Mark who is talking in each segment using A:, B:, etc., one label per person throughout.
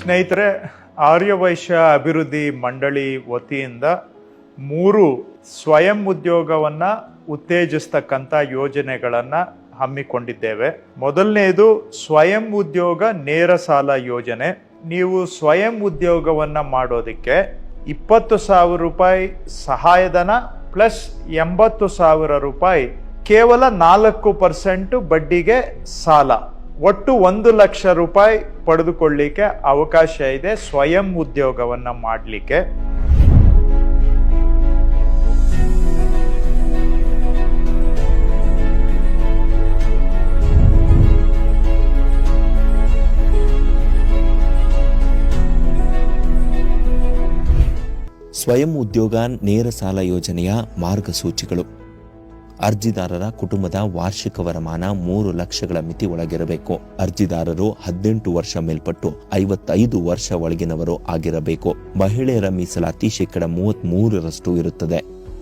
A: ಸ್ನೇಹಿತರೆ, ಆರ್ಯವೈಶ್ಯ ಅಭಿವೃದ್ಧಿ ಮಂಡಳಿ ವತಿಯಿಂದ 3 ಸ್ವಯಂ ಉದ್ಯೋಗವನ್ನು ಉತ್ತೇಜಿಸ್ತಕ್ಕಂಥ ಯೋಜನೆಗಳನ್ನು ಹಮ್ಮಿಕೊಂಡಿದ್ದೇವೆ. ಮೊದಲನೇದು ಸ್ವಯಂ ಉದ್ಯೋಗ ನೇರ ಸಾಲ ಯೋಜನೆ. ನೀವು ಸ್ವಯಂ ಉದ್ಯೋಗವನ್ನು ಮಾಡೋದಕ್ಕೆ 20,000 ರೂಪಾಯಿ ಸಹಾಯಧನ ಪ್ಲಸ್ 80,000 ರೂಪಾಯಿ ಕೇವಲ 4% ಬಡ್ಡಿಗೆ ಸಾಲ, ಒಟ್ಟು 1 ಲಕ್ಷ ರೂಪಾಯಿ ಪಡೆದುಕೊಳ್ಳಿಕ್ಕೆ ಅವಕಾಶ ಇದೆ ಸ್ವಯಂ ಉದ್ಯೋಗವನ್ನು ಮಾಡಲಿಕ್ಕೆ.
B: ಸ್ವಯಂ ಉದ್ಯೋಗ ನೇರ ಸಾಲ ಯೋಜನೆಯ ಮಾರ್ಗಸೂಚಿಗಳು. ಅರ್ಜಿದಾರರ ಕುಟುಂಬದ ವಾರ್ಷಿಕ ವರಮಾನ 3 ಲಕ್ಷಗಳ ಮಿತಿ ಒಳಗಿರಬೇಕು. ಅರ್ಜಿದಾರರು 18 ವರ್ಷ ಮೇಲ್ಪಟ್ಟು 55 ವರ್ಷ ಒಳಗಿನವರು ಆಗಿರಬೇಕು. ಮಹಿಳೆಯರ ಮೀಸಲಾತಿ 33% ಇರುತ್ತದೆ.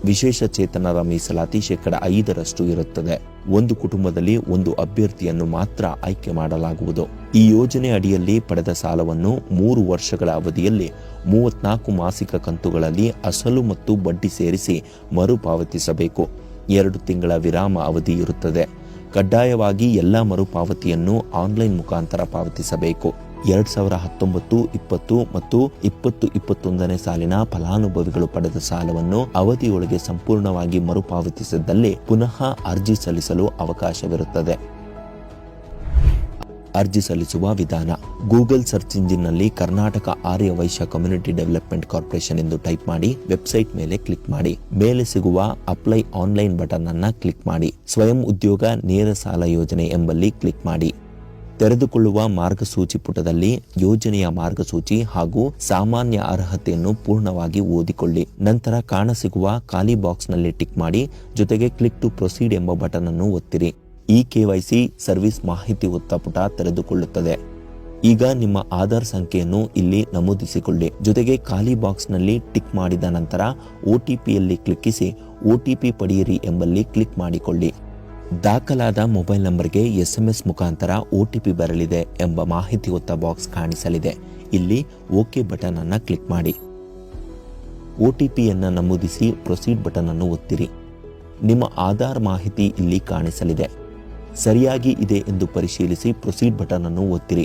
B: ವಿಶೇಷ ಚೇತನರ ಮೀಸಲಾತಿ 5% ಇರುತ್ತದೆ. ಒಂದು ಕುಟುಂಬದಲ್ಲಿ 1 ಅಭ್ಯರ್ಥಿಯನ್ನು ಮಾತ್ರ ಆಯ್ಕೆ ಮಾಡಲಾಗುವುದು. ಈ ಯೋಜನೆ ಅಡಿಯಲ್ಲಿ ಪಡೆದ ಸಾಲವನ್ನು 3 ವರ್ಷಗಳ ಅವಧಿಯಲ್ಲಿ 34 ಮಾಸಿಕ ಕಂತುಗಳಲ್ಲಿ ಅಸಲು ಮತ್ತು ಬಡ್ಡಿ ಸೇರಿಸಿ ಮರುಪಾವತಿಸಬೇಕು. 2 ತಿಂಗಳ ವಿರಾಮ ಅವಧಿ ಇರುತ್ತದೆ. ಕಡ್ಡಾಯವಾಗಿ ಎಲ್ಲ ಮರುಪಾವತಿಯನ್ನು ಆನ್ಲೈನ್ ಮುಖಾಂತರ ಪಾವತಿಸಬೇಕು. 2019-20 ಮತ್ತು 2021ನೇ ಸಾಲಿನ ಫಲಾನುಭವಿಗಳು ಪಡೆದ ಸಾಲವನ್ನು ಅವಧಿಯೊಳಗೆ ಸಂಪೂರ್ಣವಾಗಿ ಮರುಪಾವತಿಸಿದ್ದಲ್ಲಿ ಪುನಃ ಅರ್ಜಿ ಸಲ್ಲಿಸಲು ಅವಕಾಶವಿರುತ್ತದೆ. ಅರ್ಜಿ ಸಲ್ಲಿಸುವ ವಿಧಾನ: ಗೂಗಲ್ ಸರ್ಚ್ ಇಂಜಿನ್ನಲ್ಲಿ ಕರ್ನಾಟಕ ಆರ್ಯ ವೈಶ್ಯ ಕಮ್ಯುನಿಟಿ ಡೆವಲಪ್ಮೆಂಟ್ ಕಾರ್ಪೊರೇಷನ್ ಎಂದು ಟೈಪ್ ಮಾಡಿ ವೆಬ್ಸೈಟ್ ಮೇಲೆ ಕ್ಲಿಕ್ ಮಾಡಿ. ಮೇಲೆ ಸಿಗುವ ಅಪ್ಲೈ ಆನ್ಲೈನ್ ಬಟನ್ ಅನ್ನ ಕ್ಲಿಕ್ ಮಾಡಿ. ಸ್ವಯಂ ಉದ್ಯೋಗ ನೇರ ಸಾಲ ಯೋಜನೆ ಎಂಬಲ್ಲಿ ಕ್ಲಿಕ್ ಮಾಡಿ. ತೆರೆದುಕೊಳ್ಳುವ ಮಾರ್ಗಸೂಚಿ ಪುಟದಲ್ಲಿ ಯೋಜನೆಯ ಮಾರ್ಗಸೂಚಿ ಹಾಗೂ ಸಾಮಾನ್ಯ ಅರ್ಹತೆಯನ್ನು ಪೂರ್ಣವಾಗಿ ಓದಿಕೊಳ್ಳಿ. ನಂತರ ಕಾಣಸಿಗುವ ಖಾಲಿ ಬಾಕ್ಸ್ನಲ್ಲಿ ಟಿಕ್ ಮಾಡಿ. ಜೊತೆಗೆ ಕ್ಲಿಕ್ ಟು ಪ್ರೊಸೀಡ್ ಎಂಬ ಬಟನ್ ಅನ್ನು ಒತ್ತಿರಿ. KYC ಸರ್ವಿಸ್ ಮಾಹಿತಿ ಹೊತ್ತ ಪುಟ ತೆರೆದುಕೊಳ್ಳುತ್ತದೆ. ಈಗ ನಿಮ್ಮ ಆಧಾರ್ ಸಂಖ್ಯೆಯನ್ನು ಇಲ್ಲಿ ನಮೂದಿಸಿಕೊಳ್ಳಿ. ಜೊತೆಗೆ ಖಾಲಿ ಬಾಕ್ಸ್ನಲ್ಲಿ ಟಿಕ್ ಮಾಡಿದ ನಂತರ OTPಯಲ್ಲಿ ಕ್ಲಿಕ್ಕಿಸಿ OTP ಪಡೆಯಿರಿ ಎಂಬಲ್ಲಿ ಕ್ಲಿಕ್ ಮಾಡಿಕೊಳ್ಳಿ. ದಾಖಲಾದ ಮೊಬೈಲ್ ನಂಬರ್ಗೆ SMS ಮುಖಾಂತರ OTP ಬರಲಿದೆ ಎಂಬ ಮಾಹಿತಿ ಹೊತ್ತ ಬಾಕ್ಸ್ ಕಾಣಿಸಲಿದೆ. ಇಲ್ಲಿ ಓಕೆ ಬಟನ್ ಅನ್ನು ಕ್ಲಿಕ್ ಮಾಡಿ. OTPಯನ್ನು ನಮೂದಿಸಿ ಪ್ರೊಸೀಡ್ ಬಟನ್ ಅನ್ನು ಒತ್ತಿರಿ. ನಿಮ್ಮ ಆಧಾರ್ ಮಾಹಿತಿ ಇಲ್ಲಿ ಕಾಣಿಸಲಿದೆ. ಸರಿಯಾಗಿ ಇದೆ ಎಂದು ಪರಿಶೀಲಿಸಿ ಪ್ರೊಸೀಡ್ ಬಟನ್ ಅನ್ನು ಒತ್ತಿರಿ.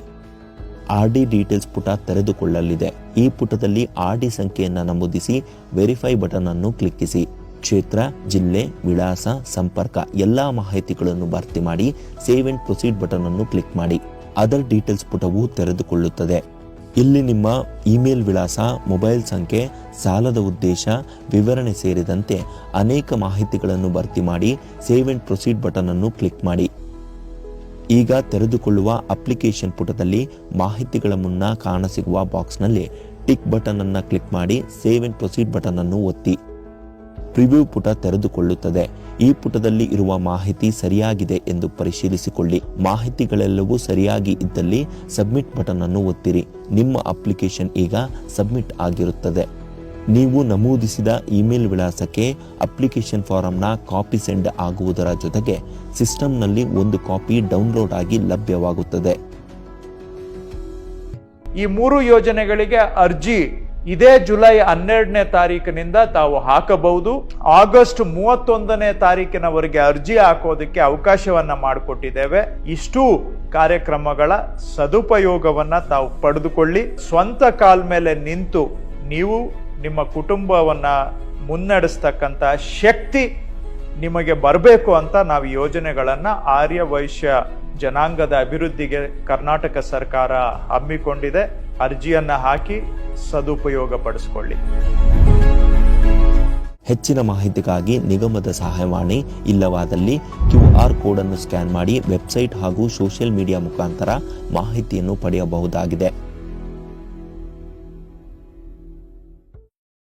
B: RD ಡೀಟೇಲ್ಸ್ ಪುಟ ತೆರೆದುಕೊಳ್ಳಲಿದೆ. ಈ ಪುಟದಲ್ಲಿ RD ಸಂಖ್ಯೆಯನ್ನು ನಮೂದಿಸಿ ವೆರಿಫೈ ಬಟನ್ ಅನ್ನು ಕ್ಲಿಕ್ಕಿಸಿ. ಕ್ಷೇತ್ರ, ಜಿಲ್ಲೆ, ವಿಳಾಸ, ಸಂಪರ್ಕ ಎಲ್ಲಾ ಮಾಹಿತಿಗಳನ್ನು ಭರ್ತಿ ಮಾಡಿ ಸೇವ್ ಅಂಡ್ ಪ್ರೊಸೀಡ್ ಬಟನ್ ಅನ್ನು ಕ್ಲಿಕ್ ಮಾಡಿ. ಅದರ್ ಡೀಟೇಲ್ಸ್ ಪುಟವು ತೆರೆದುಕೊಳ್ಳುತ್ತದೆ. ಇಲ್ಲಿ ನಿಮ್ಮ ಇಮೇಲ್ ವಿಳಾಸ, ಮೊಬೈಲ್ ಸಂಖ್ಯೆ, ಸಾಲದ ಉದ್ದೇಶ, ವಿವರಣೆ ಸೇರಿದಂತೆ ಅನೇಕ ಮಾಹಿತಿಗಳನ್ನು ಭರ್ತಿ ಮಾಡಿ ಸೇವ್ ಅಂಡ್ ಪ್ರೊಸೀಡ್ ಬಟನ್ ಅನ್ನು ಕ್ಲಿಕ್ ಮಾಡಿ. ಈಗ ತೆರೆದುಕೊಳ್ಳುವ ಅಪ್ಲಿಕೇಶನ್ ಪುಟದಲ್ಲಿ ಮಾಹಿತಿಗಳ ಮುನ್ನ ಕಾಣಸಿಗುವ ಬಾಕ್ಸ್ನಲ್ಲಿ ಟಿಕ್ ಬಟನ್ ಅನ್ನು ಕ್ಲಿಕ್ ಮಾಡಿ ಸೇವ್ ಅಂಡ್ ಪ್ರೊಸೀಡ್ ಬಟನ್ ಅನ್ನು ಒತ್ತಿ. ಪ್ರಿವ್ಯೂ ಪುಟ ತೆರೆದುಕೊಳ್ಳುತ್ತದೆ. ಈ ಪುಟದಲ್ಲಿ ಇರುವ ಮಾಹಿತಿ ಸರಿಯಾಗಿದೆ ಎಂದು ಪರಿಶೀಲಿಸಿಕೊಳ್ಳಿ. ಮಾಹಿತಿಗಳೆಲ್ಲವೂ ಸರಿಯಾಗಿ ಇದ್ದಲ್ಲಿ ಸಬ್ಮಿಟ್ ಬಟನ್ ಅನ್ನು ಒತ್ತಿರಿ. ನಿಮ್ಮ ಅಪ್ಲಿಕೇಶನ್ ಈಗ ಸಬ್ಮಿಟ್ ಆಗಿರುತ್ತದೆ. ನೀವು ನಮೂದಿಸಿದ ಇಮೇಲ್ ವಿಳಾಸಕ್ಕೆ ಅಪ್ಲಿಕೇಶನ್ ಫಾರಂನ ಕಾಪಿ ಸೆಂಡ್ ಆಗುವುದರ ಜೊತೆಗೆ ಸಿಸ್ಟಂನಲ್ಲಿ 1 ಕಾಪಿ ಡೌನ್ಲೋಡ್ ಆಗಿ ಲಭ್ಯವಾಗುತ್ತದೆ.
A: ಈ 3 ಯೋಜನೆಗಳಿಗೆ ಅರ್ಜಿ ಇದೇ ಜುಲೈ 12ನೇ ತಾರೀಕಿನಿಂದ ತಾವು ಹಾಕಬಹುದು. ಆಗಸ್ಟ್ 31ನೇ ತಾರೀಕಿನವರೆಗೆ ಅರ್ಜಿ ಹಾಕೋದಕ್ಕೆ ಅವಕಾಶವನ್ನ ಮಾಡಿಕೊಟ್ಟಿದ್ದೇವೆ. ಇಷ್ಟು ಕಾರ್ಯಕ್ರಮಗಳ ಸದುಪಯೋಗವನ್ನ ತಾವು ಪಡೆದುಕೊಳ್ಳಿ. ಸ್ವಂತ ಕಾಲ ಮೇಲೆ ನಿಂತು ನೀವು ನಿಮ್ಮ ಕುಟುಂಬವನ್ನ ಮುನ್ನಡೆಸ್ತಕ್ಕಂಥ ಶಕ್ತಿ ನಿಮಗೆ ಬರಬೇಕು ಅಂತ ನಾವು ಯೋಜನೆಗಳನ್ನ ಆರ್ಯ ವೈಶ್ಯ ಜನಾಂಗದ ಅಭಿವೃದ್ಧಿಗೆ ಕರ್ನಾಟಕ ಸರ್ಕಾರ ಹಮ್ಮಿಕೊಂಡಿದೆ. ಅರ್ಜಿಯನ್ನ ಹಾಕಿ ಸದುಪಯೋಗ ಪಡಿಸಿಕೊಳ್ಳಿ.
B: ಹೆಚ್ಚಿನ ಮಾಹಿತಿಗಾಗಿ ನಿಗಮದ ಸಹಾಯವಾಣಿ ಇಲ್ಲವಾದಲ್ಲಿ QR ಕೋಡ್ ಅನ್ನು ಸ್ಕ್ಯಾನ್ ಮಾಡಿ ವೆಬ್ಸೈಟ್ ಹಾಗೂ ಸೋಷಿಯಲ್ ಮೀಡಿಯಾ ಮುಖಾಂತರ ಮಾಹಿತಿಯನ್ನು ಪಡೆಯಬಹುದಾಗಿದೆ.